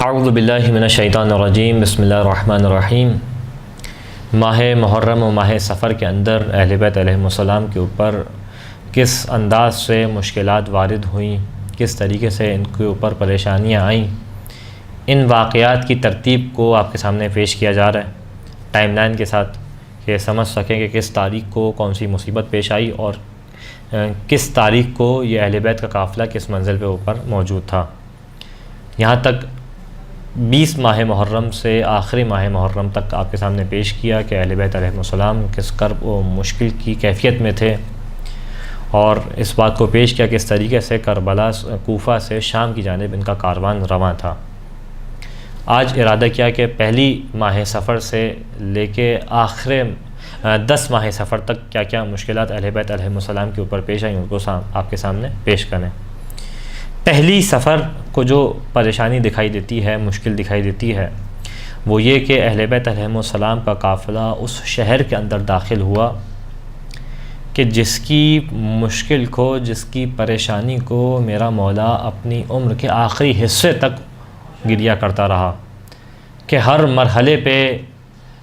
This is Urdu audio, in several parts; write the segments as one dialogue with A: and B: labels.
A: اعوذ باللہ من الشیطان الرجیم، بسم اللہ الرحمن الرحیم۔ ماہ محرم و ماہ سفر کے اندر اہل بیت علیہم السلام کے اوپر کس انداز سے مشکلات وارد ہوئیں، کس طریقے سے ان کے اوپر پریشانیاں آئیں، ان واقعات کی ترتیب کو آپ کے سامنے پیش کیا جا رہا ہے ٹائم لائن کے ساتھ، کہ سمجھ سکیں کہ کس تاریخ کو کون سی مصیبت پیش آئی اور کس تاریخ کو یہ اہل بیت کا قافلہ کس منزل پہ اوپر موجود تھا۔ یہاں تک 20 ماہ محرم سے آخری ماہ محرم تک آپ کے سامنے پیش کیا کہ اہل بیت علیہم السلام کس کرب و مشکل کی کیفیت میں تھے، اور اس بات کو پیش کیا کہ اس طریقے سے کربلا کوفہ سے شام کی جانب ان کا کاروان رواں تھا۔ آج ارادہ کیا کہ پہلی ماہ سفر سے لے کے آخر 10 ماہ سفر تک کیا کیا مشکلات اہل بیت علیہم السلام کے اوپر پیش آئیں ان کو آپ کے سامنے پیش کریں۔ پہلی سفر کو جو پریشانی دکھائی دیتی ہے، مشکل دکھائی دیتی ہے، وہ یہ کہ اہل بیت علیہم السلام کا قافلہ اس شہر کے اندر داخل ہوا کہ جس کی مشکل کو، جس کی پریشانی کو میرا مولا اپنی عمر کے آخری حصے تک گریہ کرتا رہا، کہ ہر مرحلے پہ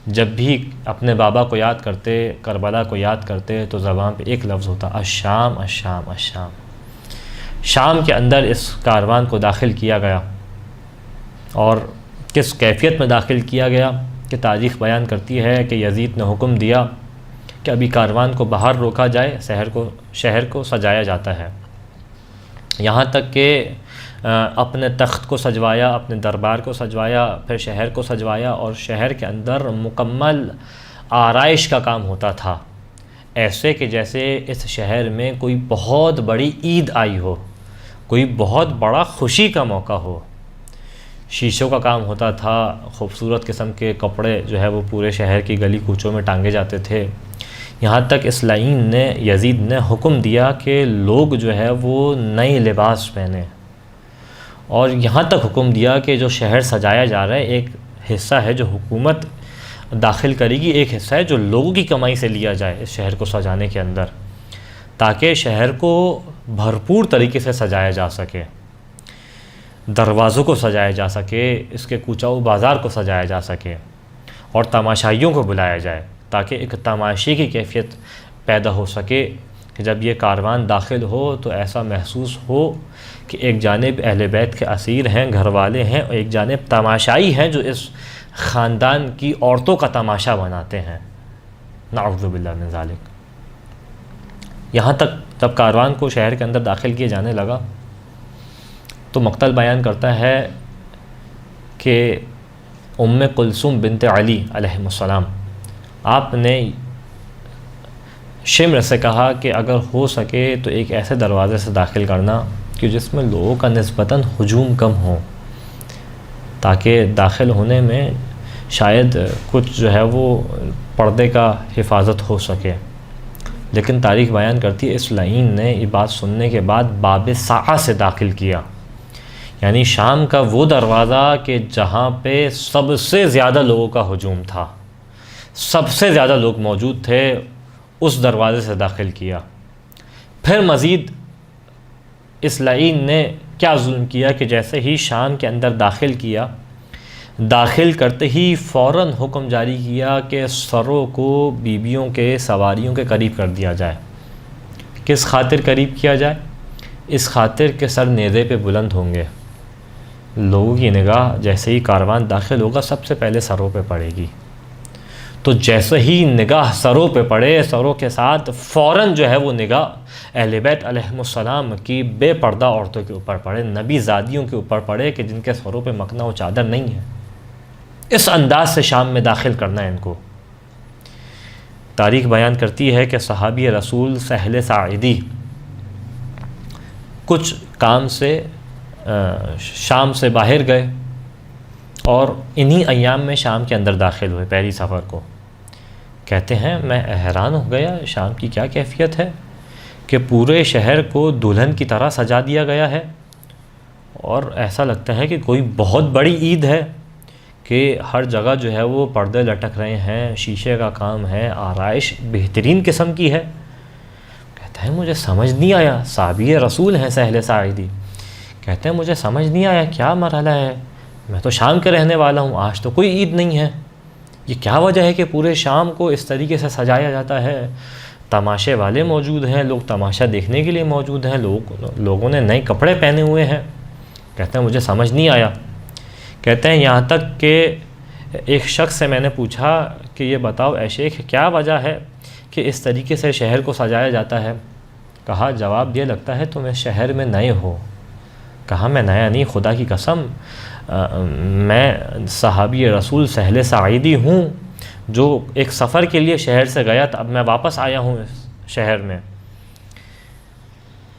A: جب بھی اپنے بابا کو یاد کرتے، کربلا کو یاد کرتے، تو زبان پہ ایک لفظ ہوتا، الشام الشام الشام۔ شام کے اندر اس کاروان کو داخل کیا گیا، اور کس کیفیت میں داخل کیا گیا کہ تاریخ بیان کرتی ہے کہ یزید نے حکم دیا کہ ابھی کاروان کو باہر روکا جائے، شہر کو سجایا جاتا ہے، یہاں تک کہ اپنے تخت کو سجوایا، اپنے دربار کو سجوایا، پھر شہر کو سجوایا، اور شہر کے اندر مکمل آرائش کا کام ہوتا تھا، ایسے کہ جیسے اس شہر میں کوئی بہت بڑی عید آئی ہو، کوئی بہت بڑا خوشی کا موقع ہو۔ شیشوں کا کام ہوتا تھا، خوبصورت قسم کے کپڑے جو ہے وہ پورے شہر کی گلی کوچوں میں ٹانگے جاتے تھے، یہاں تک اس لعین نے، یزید نے حکم دیا کہ لوگ جو ہے وہ نئے لباس پہنیں، اور یہاں تک حکم دیا کہ جو شہر سجایا جا رہا ہے، ایک حصہ ہے جو حکومت داخل کرے گی، ایک حصہ ہے جو لوگوں کی کمائی سے لیا جائے اس شہر کو سجانے کے اندر، تاکہ شہر کو بھرپور طریقے سے سجایا جا سکے، دروازوں کو سجایا جا سکے، اس کے کوچہ بازار کو سجایا جا سکے، اور تماشائیوں کو بلایا جائے، تاکہ ایک تماشے کی کیفیت پیدا ہو سکے کہ جب یہ کاروان داخل ہو تو ایسا محسوس ہو کہ ایک جانب اہل بیت کے اسیر ہیں، گھر والے ہیں، اور ایک جانب تماشائی ہیں جو اس خاندان کی عورتوں کا تماشا بناتے ہیں، نعوذ باللہ من ذالک۔ یہاں تک جب کاروان کو شہر کے اندر داخل کیے جانے لگا تو مقتل بیان کرتا ہے کہ ام کلثوم بنت علی علیہ السلام، آپ نے شمر سے کہا کہ اگر ہو سکے تو ایک ایسے دروازے سے داخل کرنا کہ جس میں لوگوں کا نسبتاً ہجوم کم ہو، تاکہ داخل ہونے میں شاید کچھ جو ہے وہ پردے کا حفاظت ہو سکے۔ لیکن تاریخ بیان کرتی ہے اس لعین نے یہ بات سننے کے بعد باب سعہ سے داخل کیا، یعنی شام کا وہ دروازہ کہ جہاں پہ سب سے زیادہ لوگوں کا ہجوم تھا، سب سے زیادہ لوگ موجود تھے، اس دروازے سے داخل کیا۔ پھر مزید اس لعین نے کیا ظلم کیا کہ جیسے ہی شام کے اندر داخل کیا، داخل کرتے ہی فوراً حکم جاری کیا کہ سروں کو بیبیوں کے، سواریوں کے قریب کر دیا جائے۔ کس خاطر قریب کیا جائے؟ اس خاطر کہ سر نیزے پہ بلند ہوں گے، لوگوں کی نگاہ جیسے ہی کاروان داخل ہوگا سب سے پہلے سروں پہ پڑے گی، تو جیسے ہی نگاہ سروں پہ پڑے، سروں کے ساتھ فوراً جو ہے وہ نگاہ اہل بیت علیہم السلام کی بے پردہ عورتوں کے اوپر پڑے، نبی زادیوں کے اوپر پڑے کہ جن کے سروں پہ مکنا و چادر نہیں ہے۔ اس انداز سے شام میں داخل کرنا ہے ان کو۔ تاریخ بیان کرتی ہے کہ صحابی رسول سہل ساعدی کچھ کام سے شام سے باہر گئے، اور انہی ایام میں شام کے اندر داخل ہوئے پہلی سفر کو۔ کہتے ہیں میں حیران ہو گیا، شام کی کیا کیفیت ہے کہ پورے شہر کو دلہن کی طرح سجا دیا گیا ہے، اور ایسا لگتا ہے کہ کوئی بہت بڑی عید ہے، کہ ہر جگہ جو ہے وہ پردے لٹک رہے ہیں، شیشے کا کام ہے، آرائش بہترین قسم کی ہے۔ کہتا ہے مجھے سمجھ نہیں آیا، صحابی رسول ہیں سہل ساعدی، کہتے ہیں مجھے سمجھ نہیں آیا کیا مرحلہ ہے، میں تو شام کے رہنے والا ہوں، آج تو کوئی عید نہیں ہے۔ یہ کیا وجہ ہے کہ پورے شام کو اس طریقے سے سجایا جاتا ہے؟ تماشے والے موجود ہیں، لوگ تماشا دیکھنے کے لیے موجود ہیں، لوگوں نے نئے کپڑے پہنے ہوئے ہیں۔ کہتے ہیں مجھے سمجھ نہیں آیا۔ کہتے ہیں یہاں تک کہ ایک شخص سے میں نے پوچھا کہ یہ بتاؤ اے شیخ کیا وجہ ہے کہ اس طریقے سے شہر کو سجایا جاتا ہے؟ کہا جواب یہ لگتا ہے تم اس شہر میں نئے ہو۔ کہا میں نیا نہیں، خدا کی قسم میں صحابی رسول سہل سعیدی ہوں جو ایک سفر کے لیے شہر سے گیا تھا، اب میں واپس آیا ہوں اس شہر میں۔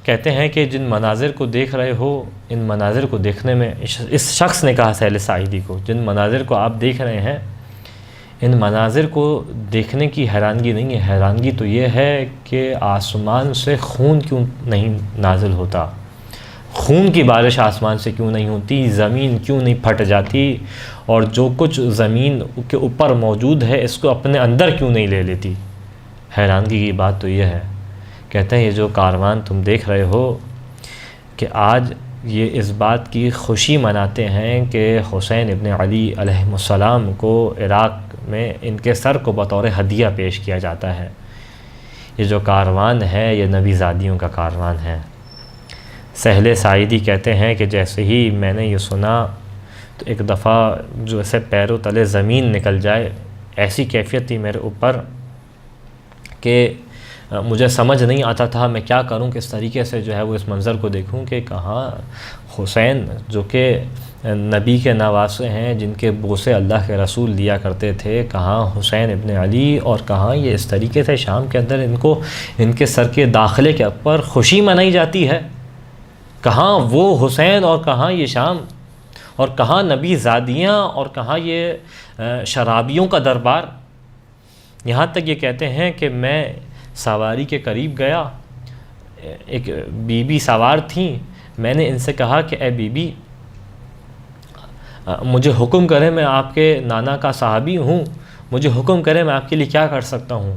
A: کہتے ہیں کہ جن مناظر کو دیکھ رہے ہو، ان مناظر کو دیکھنے میں، اس شخص نے کہا سہل سعیدی کو، جن مناظر کو آپ دیکھ رہے ہیں ان مناظر کو دیکھنے کی حیرانگی نہیں ہے، حیرانگی تو یہ ہے کہ آسمان سے خون کیوں نہیں نازل ہوتا، خون کی بارش آسمان سے کیوں نہیں ہوتی، زمین کیوں نہیں پھٹ جاتی، اور جو کچھ زمین کے اوپر موجود ہے اس کو اپنے اندر کیوں نہیں لے لیتی۔ حیرانگی کی بات تو یہ ہے۔ کہتے ہیں یہ جو کاروان تم دیکھ رہے ہو کہ آج یہ اس بات کی خوشی مناتے ہیں کہ حسین ابن علی علیہ السلام کو عراق میں ان کے سر کو بطور ہدیہ پیش کیا جاتا ہے۔ یہ جو کاروان ہے یہ نبی زادیوں کا کاروان ہے۔ سہل سعیدی کہتے ہیں کہ جیسے ہی میں نے یہ سنا تو ایک دفعہ جو ایسے پیروں تلے زمین نکل جائے، ایسی کیفیت تھی میرے اوپر کہ مجھے سمجھ نہیں آتا تھا میں کیا کروں، کس طریقے سے جو ہے وہ اس منظر کو دیکھوں کہ کہاں حسین جو کہ نبی کے نواسے ہیں، جن کے بوسے اللہ کے رسول لیا کرتے تھے، کہاں حسین ابن علی، اور کہاں یہ اس طریقے سے شام کے اندر ان کے سر کے داخلے کے اوپر خوشی منائی جاتی ہے۔ کہاں وہ حسین اور کہاں یہ شام، اور کہاں نبی زادیاں اور کہاں یہ شرابیوں کا دربار۔ یہاں تک یہ کہتے ہیں کہ میں سواری کے قریب گیا، ایک بی بی سوار تھیں، میں نے ان سے کہا کہ اے بی بی مجھے حکم کرے، میں آپ کے نانا کا صحابی ہوں، مجھے حکم کرے میں آپ کے لیے کیا کر سکتا ہوں۔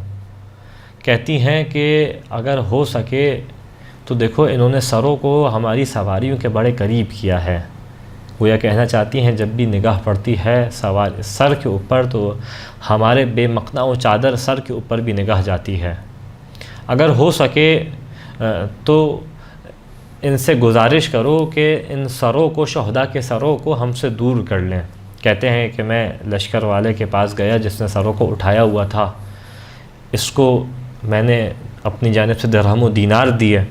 A: کہتی ہیں کہ اگر ہو سکے تو دیکھو انہوں نے سروں کو ہماری سواریوں کے بڑے قریب کیا ہے۔ وہ یہ کہنا چاہتی ہیں جب بھی نگاہ پڑتی ہے سر کے اوپر تو ہمارے بے مقنع و چادر سر کے اوپر بھی نگاہ جاتی ہے۔ اگر ہو سکے تو ان سے گزارش کرو کہ ان سروں کو، شہداء کے سروں کو ہم سے دور کر لیں۔ کہتے ہیں کہ میں لشکر والے کے پاس گیا جس نے سروں کو اٹھایا ہوا تھا، اس کو میں نے اپنی جانب سے درہم و دینار دیے،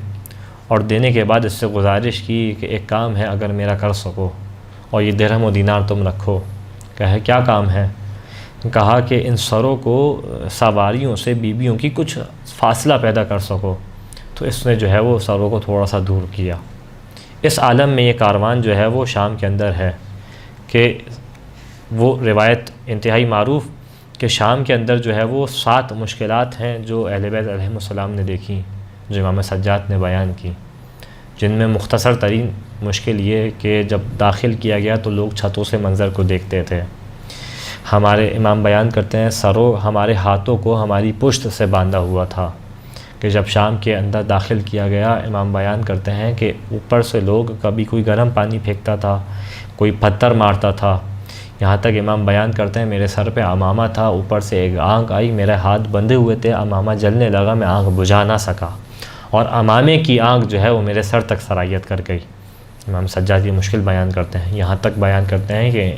A: اور دینے کے بعد اس سے گزارش کی کہ ایک کام ہے اگر میرا کر سکو، اور یہ درہم و دینار تم رکھو۔ کہا کیا کام ہے؟ کہا کہ ان سروں کو سواریوں سے، بیویوں کی کچھ فاصلہ پیدا کر سکو۔ تو اس نے جو ہے وہ سروں کو تھوڑا سا دور کیا۔ اس عالم میں یہ کاروان جو ہے وہ شام کے اندر ہے کہ وہ روایت انتہائی معروف کہ شام کے اندر جو ہے وہ 7 مشکلات ہیں جو اہل بیت علیہ السلام نے دیکھی، جو امام سجاد نے بیان کی، جن میں مختصر ترین مشکل یہ کہ جب داخل کیا گیا تو لوگ چھتوں سے منظر کو دیکھتے تھے۔ ہمارے امام بیان کرتے ہیں سروں ہمارے ہاتھوں کو ہماری پشت سے باندھا ہوا تھا کہ جب شام کے اندر داخل کیا گیا، امام بیان کرتے ہیں کہ اوپر سے لوگ کبھی کوئی گرم پانی پھینکتا تھا، کوئی پتھر مارتا تھا، یہاں تک امام بیان کرتے ہیں میرے سر پہ امامہ تھا، اوپر سے ایک آنکھ آئی، میرے ہاتھ بندھے ہوئے تھے، امامہ جلنے لگا، میں آنکھ بجھا نہ سکا، اور امامے کی آنکھ جو ہے وہ میرے سر تک سرایت کر گئی۔ امام سجاد یہ مشکل بیان کرتے ہیں۔ یہاں تک بیان کرتے ہیں کہ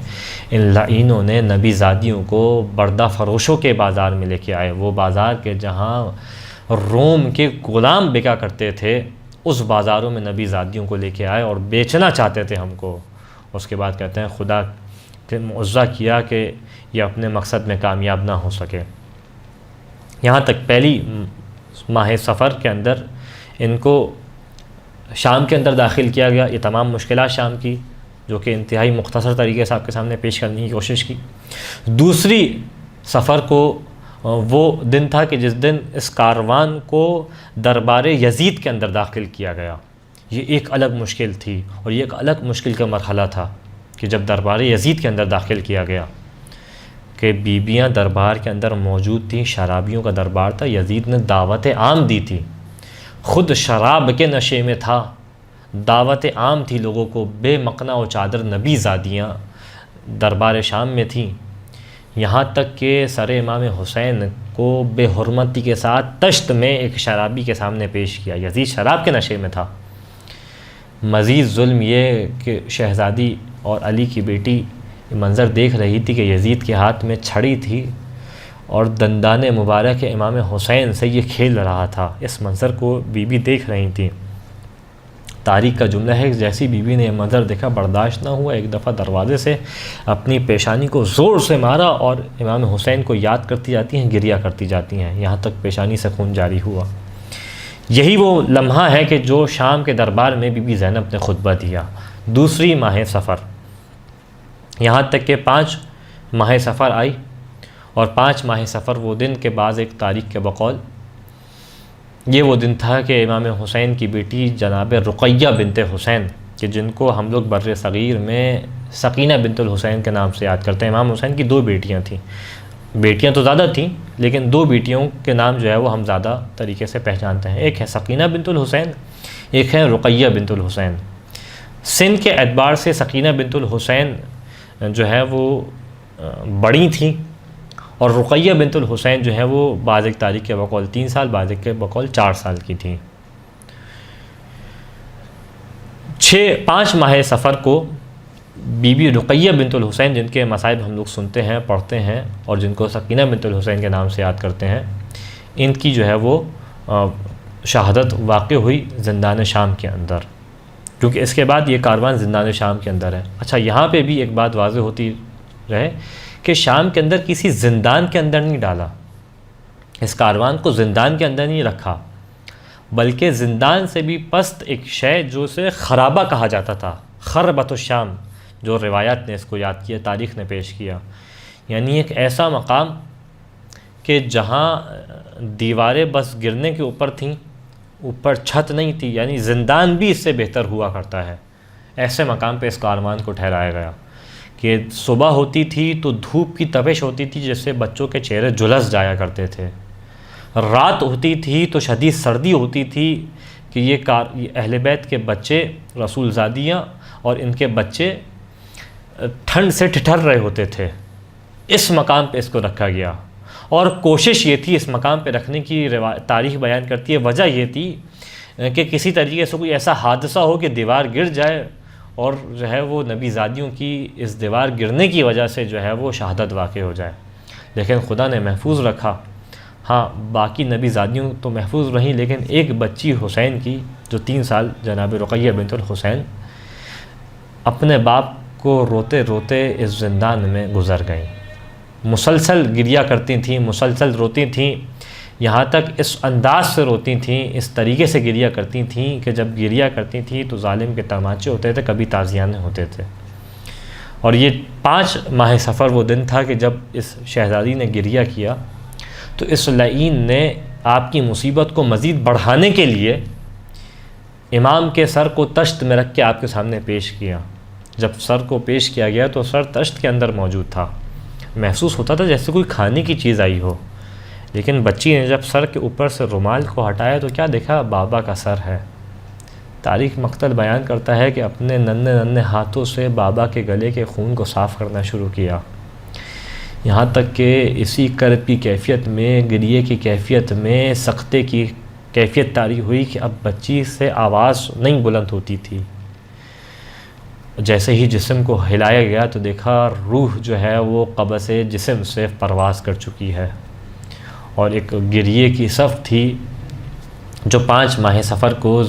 A: ان لعینوں نے نبی زادیوں کو بردہ فروشوں کے بازار میں لے کے آئے، وہ بازار کے جہاں روم کے غلام بکا کرتے تھے، اس بازاروں میں نبی زادیوں کو لے کے آئے اور بیچنا چاہتے تھے ہم کو۔ اس کے بعد کہتے ہیں خدا کے معجزہ کیا کہ یہ اپنے مقصد میں کامیاب نہ ہو سکے۔ یہاں تک پہلی ماہ سفر کے اندر ان کو شام کے اندر داخل کیا گیا۔ یہ تمام مشکلات شام کی جو کہ انتہائی مختصر طریقے سے آپ کے سامنے پیش کرنے کی کوشش کی۔ دوسری سفر کو وہ دن تھا کہ جس دن اس کاروان کو دربار یزید کے اندر داخل کیا گیا۔ یہ ایک الگ مشکل تھی، اور یہ ایک الگ مشکل کا مرحلہ تھا کہ جب دربار یزید کے اندر داخل کیا گیا کہ بیویاں دربار کے اندر موجود تھیں، شرابیوں کا دربار تھا، یزید نے دعوت عام دی تھی، خود شراب کے نشے میں تھا، دعوت عام تھی لوگوں کو، بے مقنع و چادر نبی زادیاں دربار شام میں تھیں، یہاں تک کہ سر امام حسین کو بے حرمتی کے ساتھ تشت میں ایک شرابی کے سامنے پیش کیا۔ یزید شراب کے نشے میں تھا۔ مزید ظلم یہ کہ شہزادی اور علی کی بیٹی یہ منظر دیکھ رہی تھی کہ یزید کے ہاتھ میں چھڑی تھی اور دندان مبارک امام حسین سے یہ کھیل رہا تھا۔ اس منظر کو بی بی دیکھ رہی تھیں۔ تاریخ کا جملہ ہے کہ جیسی بی بی نے یہ منظر دیکھا برداشت نہ ہوا، ایک دفعہ دروازے سے اپنی پیشانی کو زور سے مارا اور امام حسین کو یاد کرتی جاتی ہیں، گریہ کرتی جاتی ہیں، یہاں تک پیشانی سے خون جاری ہوا۔ یہی وہ لمحہ ہے کہ جو شام کے دربار میں بی بی زینب نے خطبہ دیا۔ دوسری ماہ سفر، یہاں تک کہ 5 ماہ سفر آئی، اور 5 ماہ سفر وہ دن کے بعد ایک تاریخ کے بقول یہ وہ دن تھا کہ امام حسین کی بیٹی جناب رقیہ بنت حسین، کہ جن کو ہم لوگ بر صغیر میں سکینہ بنت الحسین کے نام سے یاد کرتے ہیں۔ امام حسین کی 2 بیٹیاں تھیں، بیٹیاں تو زیادہ تھیں لیکن 2 بیٹیوں کے نام جو ہے وہ ہم زیادہ طریقے سے پہچانتے ہیں، ایک ہے سکینہ بنت الحسین، ایک ہے رقیہ بنت الحسین۔ سن کے اعتبار سے سکینہ بنت الحسین جو ہے وہ بڑی تھیں، اور رقیہ بنت الحسین جو ہے وہ بعض ایک تاریخ کے بقول 3 سال، بعض ایک کے بقول 4 سال کی تھیں۔ 5 ماہ سفر کو بی بی رقیہ بنت الحسین، جن کے مصائب ہم لوگ سنتے ہیں، پڑھتے ہیں، اور جن کو سکینہ بنت الحسین کے نام سے یاد کرتے ہیں، ان کی جو ہے وہ شہادت واقع ہوئی زندان شام کے اندر، کیونکہ اس کے بعد یہ کاروان زندان شام کے اندر ہے۔ اچھا، یہاں پہ بھی ایک بات واضح ہوتی رہے کہ شام کے اندر کسی زندان کے اندر نہیں ڈالا، اس کاروان کو زندان کے اندر نہیں رکھا، بلکہ زندان سے بھی پست ایک شے جو اسے خرابہ کہا جاتا تھا، خربۃ الشام، جو روایات نے اس کو یاد کیا، تاریخ نے پیش کیا، یعنی ایک ایسا مقام کہ جہاں دیواریں بس گرنے کے اوپر تھیں، اوپر چھت نہیں تھی، یعنی زندان بھی اس سے بہتر ہوا کرتا ہے۔ ایسے مقام پہ اس کاروان کو ٹھہرایا گیا کہ صبح ہوتی تھی تو دھوپ کی تپش ہوتی تھی جس سے بچوں کے چہرے جھلس جایا کرتے تھے، رات ہوتی تھی تو شدید سردی ہوتی تھی کہ یہ اہل بیت کے بچے، رسول زادیاں اور ان کے بچے ٹھنڈ سے ٹھٹر رہے ہوتے تھے۔ اس مقام پہ اس کو رکھا گیا، اور کوشش یہ تھی اس مقام پہ رکھنے کی، تاریخ بیان کرتی ہے وجہ یہ تھی کہ کسی طریقے سے کوئی ایسا حادثہ ہو کہ دیوار گر جائے اور جو ہے وہ نبی زادیوں کی اس دیوار گرنے کی وجہ سے جو ہے وہ شہادت واقع ہو جائے، لیکن خدا نے محفوظ رکھا۔ ہاں، باقی نبی زادیوں تو محفوظ رہیں، لیکن ایک بچی حسین کی جو 3 سال جناب رقیہ بنت الحسین اپنے باپ کو روتے روتے اس زندان میں گزر گئیں، مسلسل گریہ کرتی تھیں، مسلسل روتی تھیں، یہاں تک اس انداز سے روتی تھیں، اس طریقے سے گریہ کرتی تھیں کہ جب گریہ کرتی تھیں تو ظالم کے تماچے ہوتے تھے، کبھی تازیانے ہوتے تھے۔ اور یہ 5 ماہ سفر وہ دن تھا کہ جب اس شہزادی نے گریہ کیا تو اس لعین نے آپ کی مصیبت کو مزید بڑھانے کے لیے امام کے سر کو تشت میں رکھ کے آپ کے سامنے پیش کیا۔ جب سر کو پیش کیا گیا تو سر تشت کے اندر موجود تھا، محسوس ہوتا تھا جیسے کوئی کھانے کی چیز آئی ہو، لیکن بچی نے جب سر کے اوپر سے رومال کو ہٹایا تو کیا دیکھا؟ بابا کا سر ہے۔ تاریخ مقتل بیان کرتا ہے کہ اپنے ننھے ننھے ہاتھوں سے بابا کے گلے کے خون کو صاف کرنا شروع کیا، یہاں تک کہ اسی کرب کی کیفیت میں، گریے کی کیفیت میں، سختے کی کیفیت طاری ہوئی کہ اب بچی سے آواز نہیں بلند ہوتی تھی۔ جیسے ہی جسم کو ہلایا گیا تو دیکھا روح جو ہے وہ قبض جسم سے پرواز کر چکی ہے، اور ایک گریے کی صف تھی جو 5 ماہ سفر کو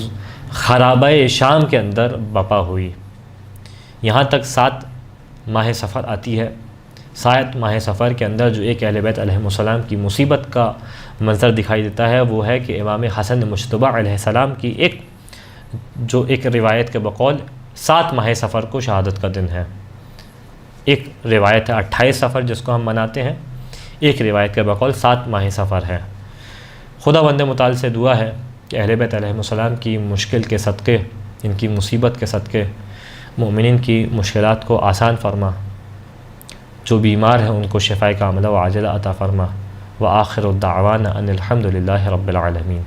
A: خرابہ شام کے اندر بپا ہوئی۔ یہاں تک 7 ماہ سفر آتی ہے۔ 7 ماہ سفر کے اندر جو ایک اہل بیت علیہ السلام کی مصیبت کا منظر دکھائی دیتا ہے وہ ہے کہ امام حسن مجتبی علیہ السلام کی ایک روایت کے بقول 7 ماہ سفر کو شہادت کا دن ہے۔ ایک روایت ہے 28 سفر جس کو ہم مناتے ہیں، ایک روایت کے بقول 7 ماہ سفر ہے۔ خدا بند متعال سے دعا ہے کہ اہل بیت علیہ السلام کی مشکل کے صدقے، ان کی مصیبت کے صدقے مومنین کی مشکلات کو آسان فرما، جو بیمار ہیں ان کو شفاء کاملہ و عاجلہ عطا فرما، وآخر الدعوانا ان الحمد للہ رب العالمین۔